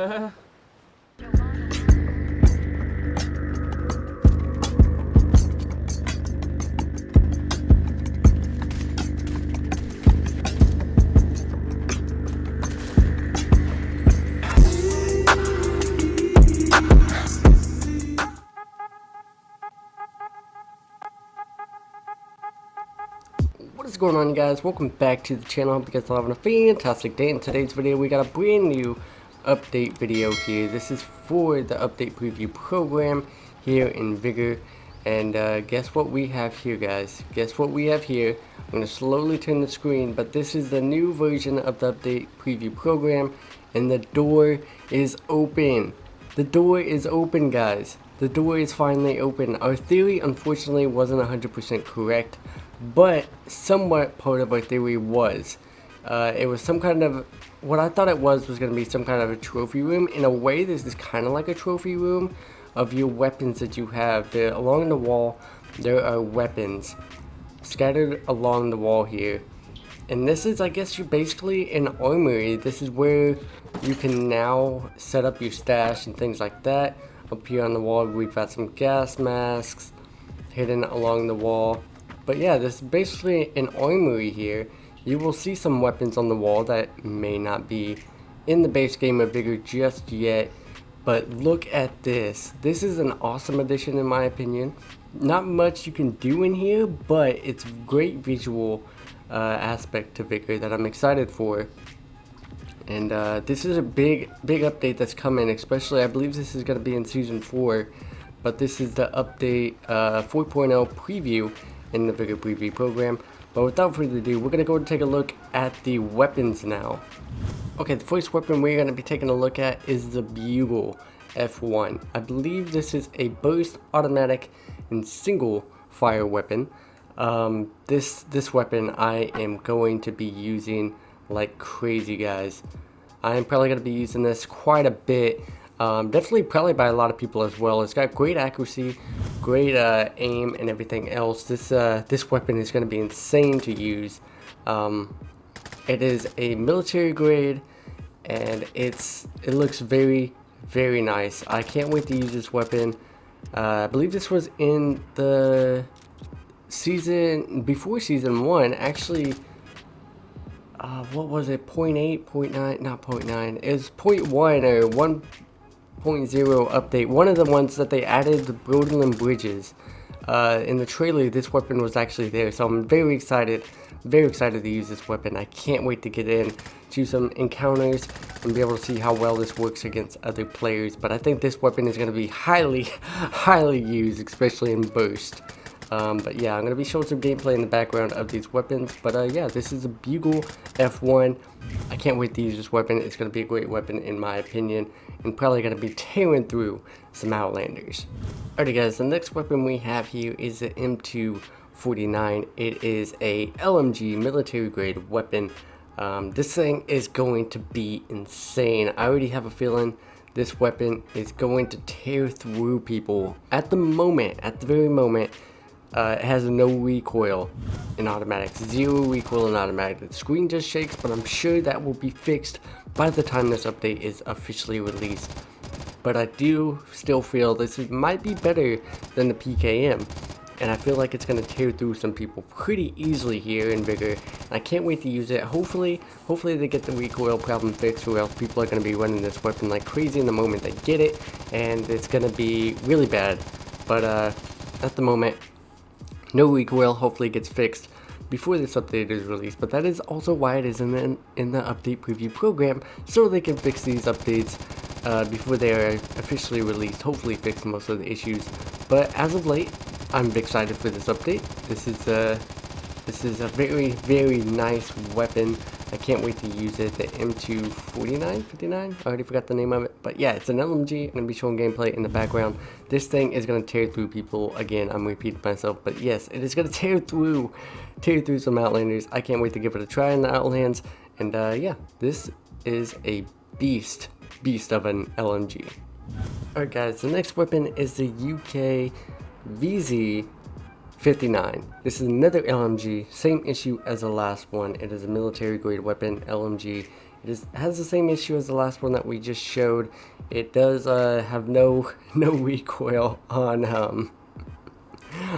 What is going on, guys? Welcome back to the channel. I hope you guys are having a fantastic day. In today's video, we got a brand new update video here. This is for the update preview program here in Vigor. And guess what we have here, guys? Guess what we have here? I'm going to slowly turn the screen, but this is the new version of the update preview program, and the door is open. The door is open, guys. The door is finally open. Our theory, unfortunately, wasn't 100% correct, but somewhat part of our theory was. It was some kind of, what I thought it was going to be some kind of a trophy room. In a way, this is kind of like a trophy room of your weapons that you have. Along the wall, there are weapons scattered along the wall here. And this is, I guess, you're basically an armory. This is where you can now set up your stash and things like that. Up here on the wall, we've got some gas masks hidden along the wall. But yeah, this is basically an armory here. You will see some weapons on the wall that may not be in the base game of Vigor just yet. But look at this. This is an awesome addition in my opinion. Not much you can do in here, but it's great visual aspect to Vigor that I'm excited for. And this is a big update that's coming, especially I believe this is going to be in Season 4. But this is the update 4.0 preview in the Vigor preview program. But without further ado, we're going to go and take a look at the weapons now. Okay, the first weapon we're going to be taking a look at is the Bugle F1. I believe this is a burst, automatic, and single fire weapon. This weapon I am going to be using like crazy, guys. I am probably going to be using this quite a bit. Definitely probably by a lot of people as well. It's got great accuracy, great aim, and everything else. This weapon is going to be insane to use. It is a military grade, and it looks very nice. I can't wait to use this weapon. I believe this was in the season before Season 1. Actually, what was it? 0.8, 0.9, not 0.9. It was 0.1 or 1.0 update. One of the ones that they added the Broadland bridges. In the trailer, this weapon was actually there, so I'm very excited to use this weapon. I can't wait to get in to some encounters and be able to see how well this works against other players. But I think this weapon is going to be highly used, especially in burst. But yeah, I'm going to be showing some gameplay in the background of these weapons. But yeah, this is a Bugle F1. I can't wait to use this weapon. It's going to be a great weapon in my opinion, and probably going to be tearing through some Outlanders. Alrighty guys, the next weapon we have here is the M249. It is a LMG military grade weapon. This thing is going to be insane. I already have a feeling this weapon is going to tear through people. At the very moment, it has no recoil in automatic, zero recoil in automatic. The screen just shakes, but I'm sure that will be fixed by the time this update is officially released. But I do still feel this might be better than the PKM, and I feel like it's going to tear through some people pretty easily here in Vigor. I can't wait to use it. Hopefully they get the recoil problem fixed, or else people are going to be running this weapon like crazy in the moment they get it, and it's going to be really bad. But at the moment, no recoil. Hopefully it gets fixed before this update is released. But that is also why it is in the update preview program, so they can fix these updates before they are officially released. Hopefully fix most of the issues. But as of late, I'm excited for this update. This is a very nice weapon. I can't wait to use it. The M249, 59? I already forgot the name of it. But yeah, it's an LMG. I'm going to be showing gameplay in the background. This thing is going to tear through people. Again, I'm repeating myself. But yes, it is going to tear through some Outlanders. I can't wait to give it a try in the Outlands. And yeah, this is a beast of an LMG. Alright guys, the next weapon is the UK VZ59. This is another LMG, same issue as the last one. It is a military grade weapon, LMG. It has the same issue as the last one that we just showed. It does have no recoil on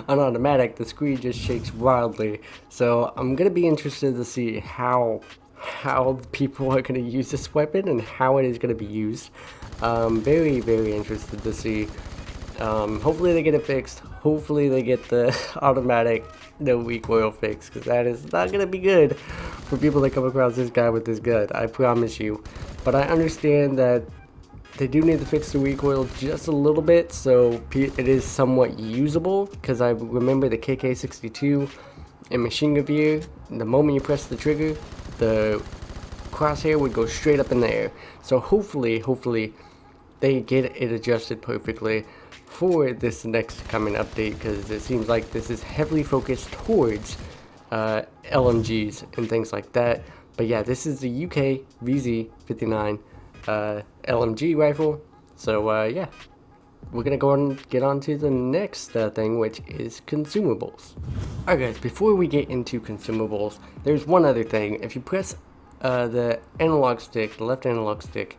automatic. The screen just shakes wildly. So I'm gonna be interested to see how people are gonna use this weapon and how it is gonna be used. Very interested to see. Hopefully they get it fixed. Hopefully they get the automatic no recoil fix, because that is not gonna be good for people that come across this guy with this gun, I promise you. But I understand that they do need to fix the recoil just a little bit, so it is somewhat usable, because I remember the KK62 and Machine Gun Veer, the moment you press the trigger, the crosshair would go straight up in the air. So hopefully they get it adjusted perfectly for this next coming update, because it seems like this is heavily focused towards LMGs and things like that. But yeah, this is the UK VZ59 LMG rifle. So yeah, we're gonna go and get on to the next thing, which is consumables. Alright guys, before we get into consumables, there's one other thing. If you press the analog stick, the left analog stick,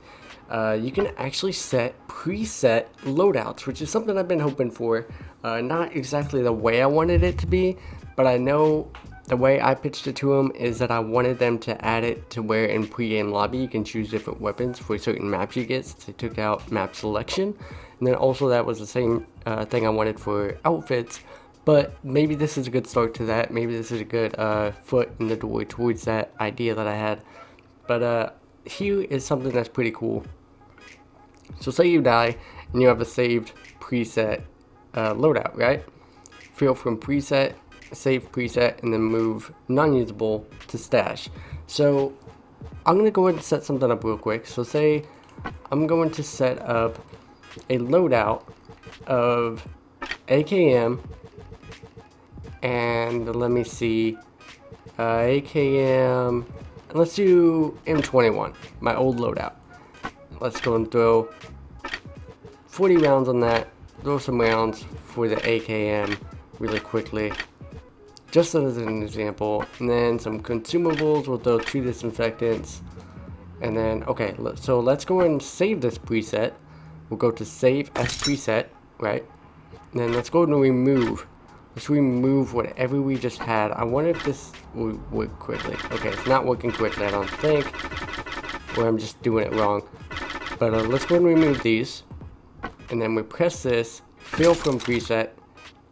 you can actually set preset loadouts, which is something I've been hoping for. Not exactly the way I wanted it to be, but I know the way I pitched it to them is that I wanted them to add it to where in pre-game lobby you can choose different weapons for certain maps you get, since they took out map selection. And then also that was the same thing I wanted for outfits, but maybe this is a good start to that. Maybe this is a good foot in the door towards that idea that I had. But here is something that's pretty cool. So say you die and you have a saved preset loadout, right? Fill from preset, save preset, and then move non-usable to stash. So I'm going to go ahead and set something up real quick. So say I'm going to set up a loadout of AKM and let me see, AKM, let's do M21, my old loadout. Let's go and throw 40 rounds on that, throw some rounds for the AKM really quickly, just as an example, and then some consumables. We'll throw 2 disinfectants, and then, okay, so let's go and save this preset. We'll go to save as preset, right? And then let's go and remove. Let's remove whatever we just had. I wonder if this will work quickly. Okay, it's not working quickly, I don't think, or I'm just doing it wrong. But let's go and remove these, and then we press this, fill from preset,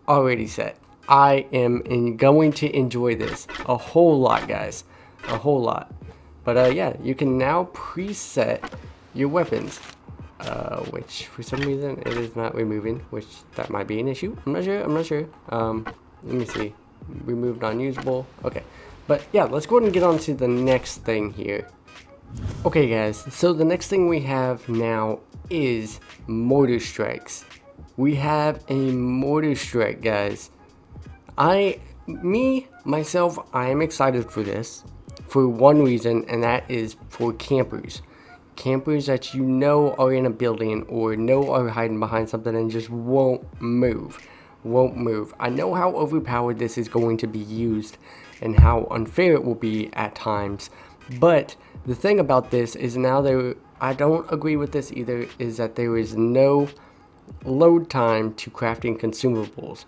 already set. I am going to enjoy this a whole lot, guys, a whole lot. But yeah, you can now preset your weapons, which for some reason it is not removing, which that might be an issue. I'm not sure. Let me see, remove non-usable. Okay, but yeah, let's go ahead and get on to the next thing here. Okay guys, so the next thing we have now is Mortar Strikes. We have a Mortar Strike, guys. Myself, I am excited for this for one reason, and that is for campers. Campers that you know are in a building or know are hiding behind something and just won't move. I know how overpowered this is going to be used and how unfair it will be at times, but the thing about this is now I don't agree with this either, is that there is no load time to crafting consumables.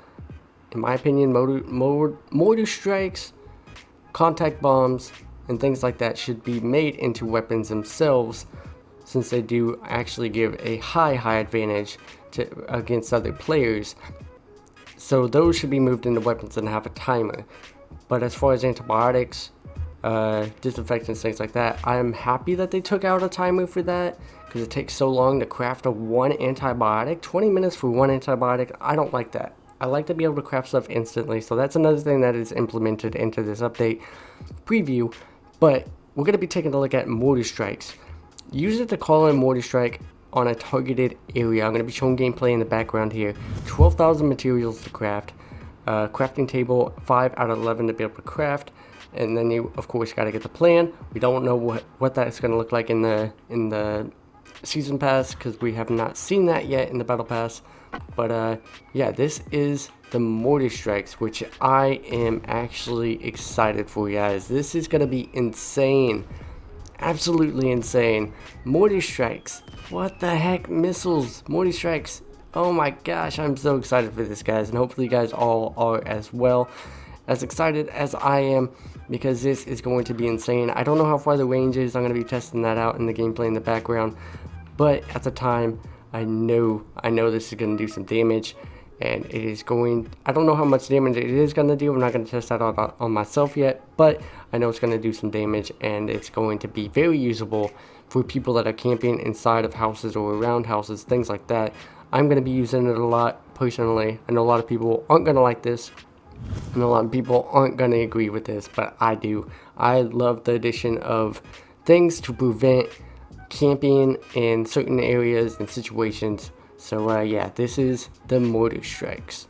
In my opinion, mortar strikes, contact bombs, and things like that should be made into weapons themselves, since they do actually give a high advantage against other players. So those should be moved into weapons and have a timer. But as far as antibiotics, disinfectants, things like that, I am happy that they took out a timer for that, because it takes so long to craft one antibiotic. 20 minutes for one antibiotic, I don't like that. I like to be able to craft stuff instantly, so that's another thing that is implemented into this update preview. But we're going to be taking a look at Mortar Strikes. Use it to call in Mortar Strike on a targeted area. I'm going to be showing gameplay in the background here. 12,000 materials to craft. Crafting table 5 out of 11 to be able to craft. And then you, of course, got to get the plan. We don't know what that's going to look like in the season pass, because we have not seen that yet in the battle pass. But yeah, this is the Mortar Strikes, which I am actually excited for, guys. This is going to be insane. Absolutely insane. Mortar Strikes. What the heck? Missiles. Mortar Strikes. Oh my gosh, I'm so excited for this, guys, and hopefully you guys all are as well. As excited as I am, because this is going to be insane. I don't know how far the range is. I'm going to be testing that out in the gameplay in the background. But at the time, I know this is going to do some damage. And it is going, I don't know how much damage it is going to do. I'm not going to test that on myself yet. But I know it's going to do some damage. And it's going to be very usable for people that are camping inside of houses or around houses, things like that. I'm going to be using it a lot personally. I know a lot of people aren't going to like this. And a lot of people aren't going to agree with this, but I do. I love the addition of things to prevent camping in certain areas and situations. So yeah, this is the Mortar Strikes.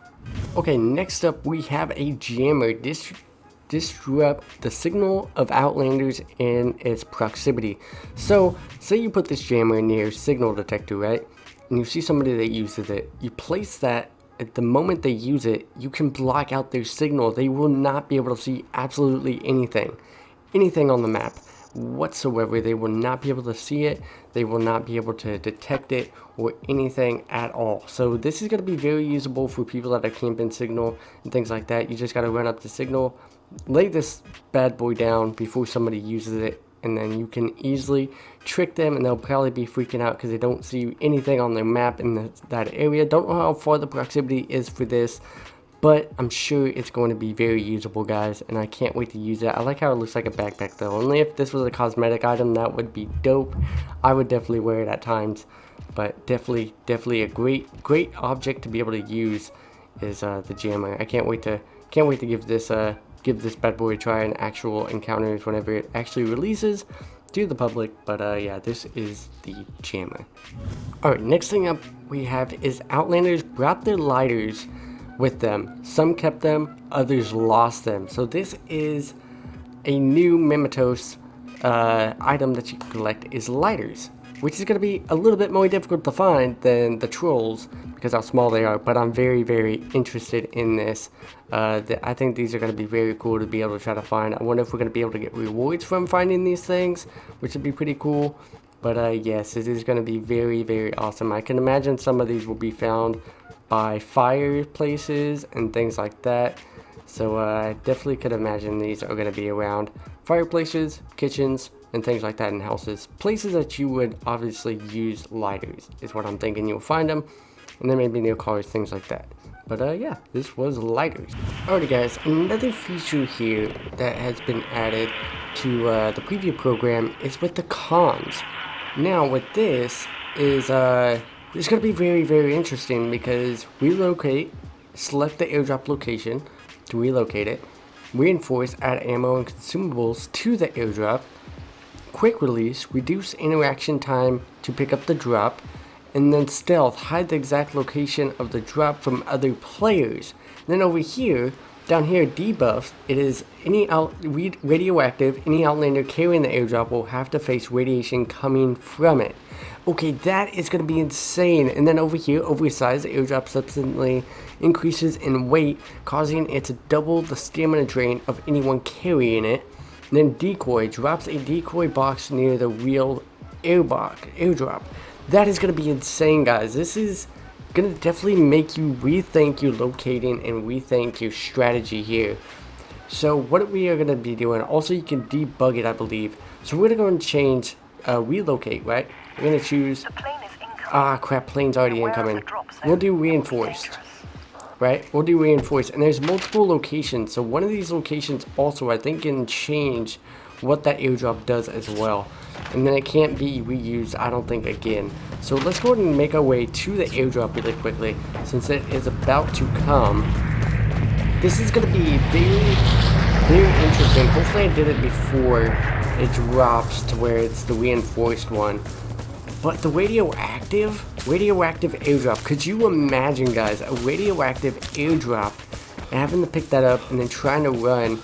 Okay, next up we have a jammer. Disrupt the signal of Outlanders in its proximity. So, say you put this jammer near signal detector, right? And you see somebody that uses it. You place that. At the moment they use it, you can block out their signal. They will not be able to see absolutely anything on the map whatsoever. They will not be able to see it. They will not be able to detect it or anything at all. So this is going to be very usable for people that are camping signal and things like that. You just got to run up the signal, lay this bad boy down before somebody uses it, and then you can easily trick them, and they'll probably be freaking out because they don't see anything on their map in that area. Don't know how far the proximity is for this, but I'm sure it's going to be very usable, guys, and I can't wait to use it. I like how it looks like a backpack though. Only if this was a cosmetic item, that would be dope. I would definitely wear it at times, but definitely a great object to be able to use is the jammer. I can't wait to give this bad boy a try in actual encounters whenever it actually releases to the public. But yeah, this is the jammer. Alright, next thing up we have is Outlanders brought their lighters with them. Some kept them, others lost them. So this is a new Mementos item that you can collect, is lighters, which is going to be a little bit more difficult to find than the trolls because how small they are, but I'm very interested in this. I think these are going to be very cool to be able to try to find. I wonder if we're going to be able to get rewards from finding these things, which would be pretty cool. But yes, it is going to be very awesome. I can imagine some of these will be found by fireplaces and things like that. So I definitely could imagine these are going to be around fireplaces, kitchens, and things like that in houses. Places that you would obviously use lighters is what I'm thinking you'll find them. And then maybe near cars, things like that. But yeah, this was lighters. Alrighty guys, another feature here that has been added to the preview program is with the comms. Now with this is it's going to be very interesting because relocate, select the airdrop location to relocate it, reinforce, add ammo and consumables to the airdrop, quick release, reduce interaction time to pick up the drop, and then stealth, hide the exact location of the drop from other players. And then over here, down here, debuff, it is radioactive, any Outlander carrying the airdrop will have to face radiation coming from it. Okay, that is going to be insane. And then over here, oversized, the airdrop subsequently increases in weight, causing it to double the stamina drain of anyone carrying it. And then decoy, drops a decoy box near the real airdrop. That is going to be insane, guys. This is going to definitely make you rethink your locating and rethink your strategy here. So what we are going to be doing, also you can debug it, I believe. So we're going to go and change relocate, right? We're going to choose, crap, plane's already incoming. We'll do reinforced, right? We'll do reinforced, and there's multiple locations. So one of these locations also, I think, can change what that airdrop does as well. And then it can't be reused, I don't think, again. So let's go ahead and make our way to the airdrop really quickly, since it is about to come. This is going to be very interesting. Hopefully I did it before it drops to where it's the reinforced one. But the radioactive airdrop, could you imagine, guys, a radioactive airdrop and having to pick that up and then trying to run?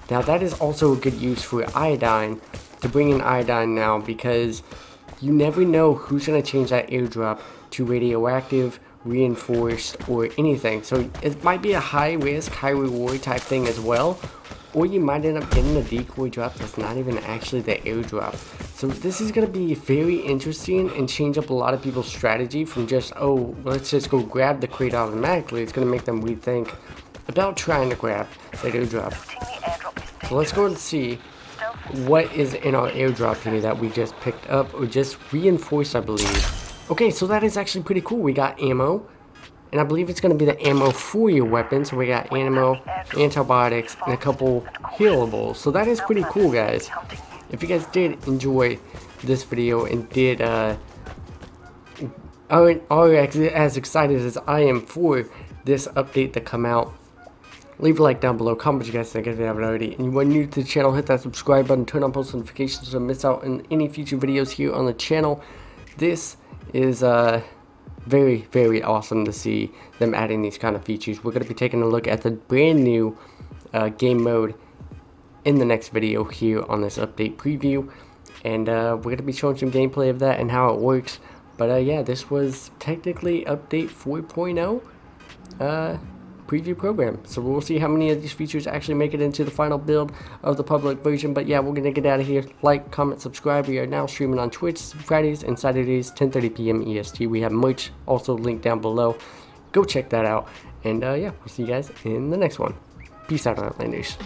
Now that is also a good use for iodine, to bring in iodine now, because you never know who's going to change that airdrop to radioactive, reinforced, or anything. So it might be a high risk, high reward type thing as well, or you might end up getting a decoy drop that's not even actually the airdrop. So this is going to be very interesting and change up a lot of people's strategy from just, oh, let's just go grab the crate automatically. It's going to make them rethink about trying to grab that airdrop. So let's go and see what is in our airdrop here that we just picked up, or just reinforced, I believe. Okay, so that is actually pretty cool. We got ammo, and I believe it's going to be the ammo for your weapon. So we got ammo, antibiotics, and a couple healables. So that is pretty cool, guys. If you guys did enjoy this video and did are as excited as I am for this update to come out, leave a like down below, comment what you guys think if you haven't already, and you are new to the channel, hit that subscribe button, turn on post notifications so you don't miss out on any future videos here on the channel. This is very, very awesome to see them adding these kind of features. We're going to be taking a look at the brand new game mode in the next video here on this update preview, and we're going to be showing some gameplay of that and how it works. But yeah, this was technically update 4.0 preview program, so we'll see how many of these features actually make it into the final build of the public version. But yeah, we're gonna get out of here. Like, comment, subscribe. We are now streaming on Twitch Fridays and Saturdays 10:30 p.m. EST. We have merch also linked down below. Go check that out, and yeah, we'll see you guys in the next one. Peace out, Outlanders.